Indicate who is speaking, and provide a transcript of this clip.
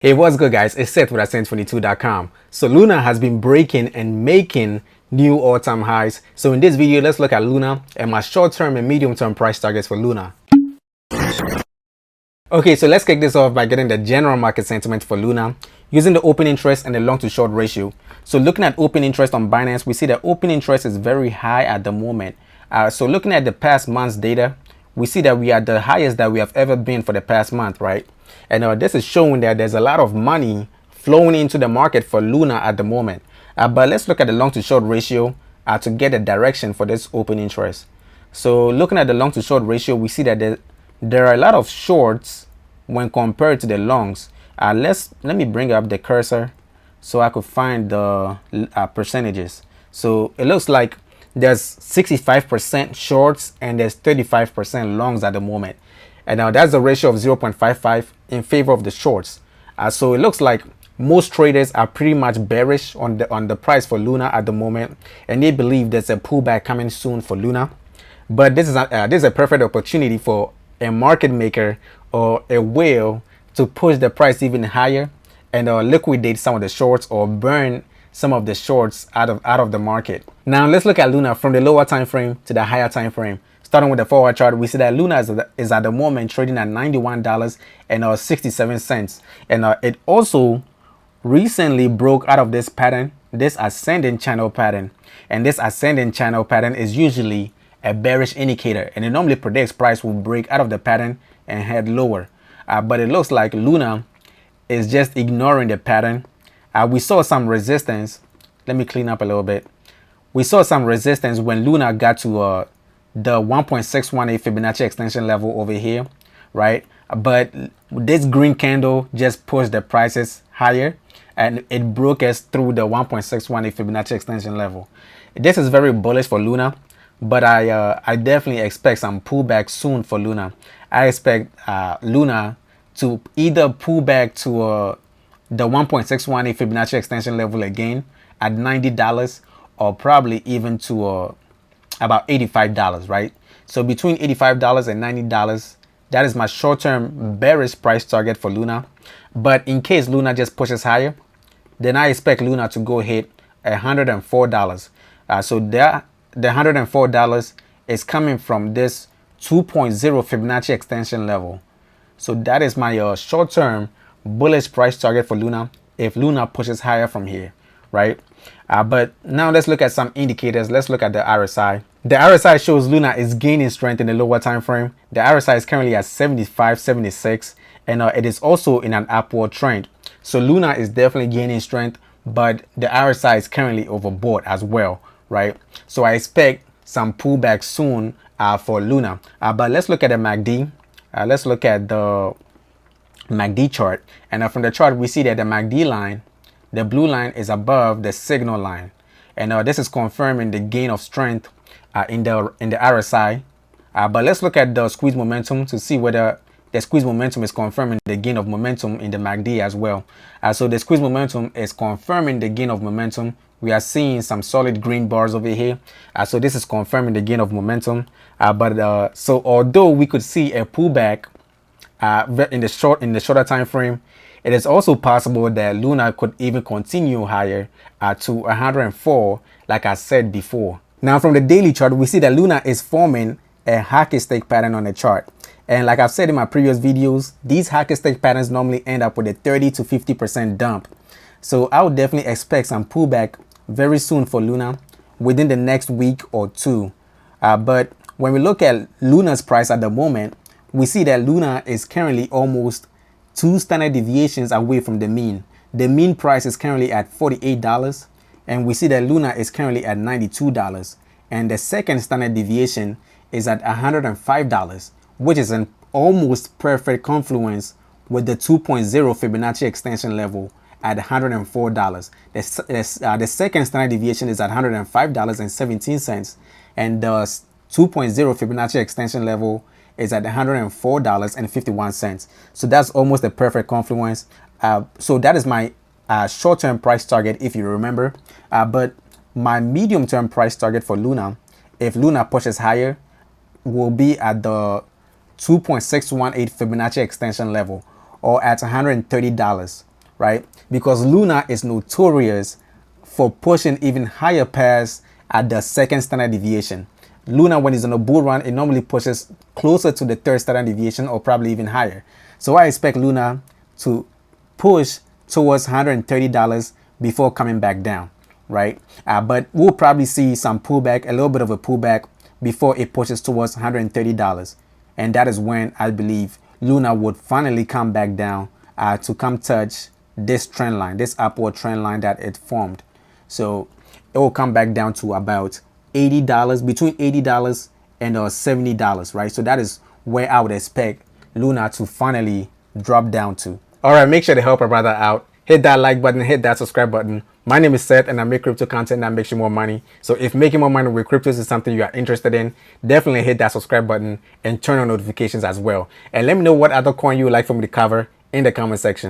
Speaker 1: Hey, what's good, guys? It's Seth with Ascent22.com. So Luna has been breaking and making new all-time highs. So in this video, let's look at Luna and my short-term and medium-term price targets for Luna. Okay, so let's kick this off by getting the general market sentiment for Luna using the open interest and the long to short ratio. So looking at open interest on Binance, we see that open interest is very high at the moment. So looking at the past month's data, we see that we are the highest that we have ever been for the past month, right? And this is showing that there's a lot of money flowing into the market for Luna at the moment. But let's look at the long to short ratio to get a direction for this open interest. So looking at the long to short ratio, we see that there are a lot of shorts when compared to the longs. Let me bring up the cursor so I could find the percentages. So it looks like there's 65% shorts and there's 35% longs at the moment. And now that's a ratio of 0.55 in favor of the shorts. So it looks like most traders are pretty much bearish on the price for Luna at the moment, and they believe there's a pullback coming soon for Luna. But this is a perfect opportunity for a market maker or a whale to push the price even higher and liquidate some of the shorts or burn some of the shorts out of the market. Now let's look at Luna from the lower time frame to the higher time frame. Starting with the forward chart, we see that Luna is at the moment trading at $91.67, and it also recently broke out of this pattern, this ascending channel pattern. And this ascending channel pattern is usually a bearish indicator, and it normally predicts price will break out of the pattern and head lower. But it looks like Luna is just ignoring the pattern. We saw some resistance. Let me clean up a little bit. We saw some resistance when Luna got to the 1.618 Fibonacci extension level over here, right? But this green candle just pushed the prices higher and it broke us through the 1.618 Fibonacci extension level. This is very bullish for Luna, but I definitely expect some pullback soon for Luna. I expect Luna to either pull back to the 1.618 Fibonacci extension level again at $90 or probably even to about $85, right? So between $85 and $90, that is my short-term bearish price target for Luna. But in case Luna just pushes higher, then I expect Luna to go hit $104. So the $104 is coming from this 2.0 Fibonacci extension level. So that is my short-term bullish price target for Luna if Luna pushes higher from here, right? But now let's look at some indicators. Let's look at the RSI. The RSI shows Luna is gaining strength in the lower time frame. The RSI is currently at 75.76, and it is also in an upward trend. So Luna is definitely gaining strength, but the RSI is currently overbought as well, right? So I expect some pullback soon for Luna. But let's look at the MACD. Let's look at the MACD chart, and from the chart we see that the MACD line, the blue line, is above the signal line, and this is confirming the gain of strength in the RSI. But let's look at the squeeze momentum to see whether the squeeze momentum is confirming the gain of momentum in the MACD as well. So the squeeze momentum is confirming the gain of momentum. We are seeing some solid green bars over here. So this is confirming the gain of momentum. So although we could see a pullback in the shorter time frame, it is also possible that Luna could even continue higher to 104, like I said before. Now from the daily chart, we see that Luna is forming a hockey stick pattern on the chart. And like I've said in my previous videos, these hockey stick patterns normally end up with a 30 to 50% dump. So I would definitely expect some pullback very soon for Luna within the next week or two. But when we look at Luna's price at the moment, we see that Luna is currently almost 2 standard deviations away from the mean. The mean price is currently at $48, and we see that Luna is currently at $92, and the second standard deviation is at $105, which is an almost perfect confluence with the 2.0 Fibonacci extension level at $104. The second standard deviation is at $105.17, and the 2.0 Fibonacci extension level is at $104.51. So that's almost a perfect confluence. So that is my short-term price target, if you remember. But my medium-term price target for Luna, if Luna pushes higher, will be at the 2.618 Fibonacci extension level, or at $130. right? Because Luna is notorious for pushing even higher pairs at the second standard deviation. Luna, when it's on a bull run, it normally pushes closer to the third standard deviation or probably even higher. So I expect Luna to push towards $130 before coming back down, right? But we'll probably see some pullback, a little bit of a pullback before it pushes towards $130. And that is when I believe Luna would finally come back down to come touch this trend line, this upward trend line that it formed. So it will come back down to about $80, between $80 and $70, right? So that is where I would expect Luna to finally drop down to. All right, make sure to help a brother out. Hit that like button, hit that subscribe button. My name is Seth and I make crypto content that makes you more money. So if making more money with cryptos is something you are interested in, definitely hit that subscribe button and turn on notifications as well. And let me know what other coin you would like for me to cover in the comment section.